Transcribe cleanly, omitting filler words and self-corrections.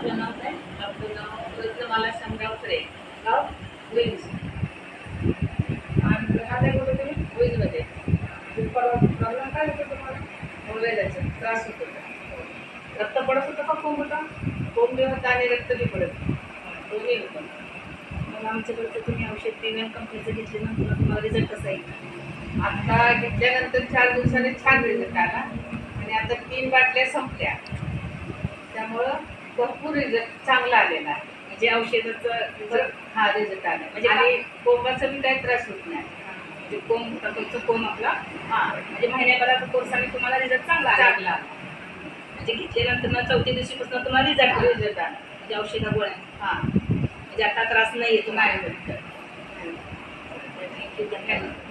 आपलं नाव काय? आपलं नाव रत्नमाला शामराव खरे, गाव वेज. आणि राहायला कुठे तुम्ही? वेजमध्ये. प्रॉब्लेम काय होतं तुम्हाला? मुलगाचा त्रास होत होता. रक्त पडत होतं का खूप होतं? कोंब बी होता आणि रक्त बी पडत होतं. दोन्ही होतं. मग आमच्याकडचं तुम्ही औषध प्रीमियम कंपनीचं घेतल्यानंतर तुम्हाला रिझल्ट कसा येईल? आता घेतल्यानंतर 4 दिवसांनी छान रिझल्ट आला आणि आता 3 बाटल्या संपल्या. त्यामुळं भरपूर रिझल्ट चांगला आलेला आहे. म्हणजे औषधाचं रिझल्ट हा रिझल्ट आला म्हणजे आणि कोंबाचा बी काही त्रास होत नाही. म्हणजे कोंब तुमचं कोंब आपला हा म्हणजे महिन्याभराचा कोर्स आणि तुम्हाला रिझल्ट चांगला आला. चांगला म्हणजे घेतल्यानंतर ना 4थ्या दिवशीपासून तुम्हाला रिझल्ट आला. रिझल्ट आला. म्हणजे औषधा गोळ्या हा म्हणजे आता त्रास नाही आहे तुम्हाला. नाही होत. थँक्यू. धन्यवाद.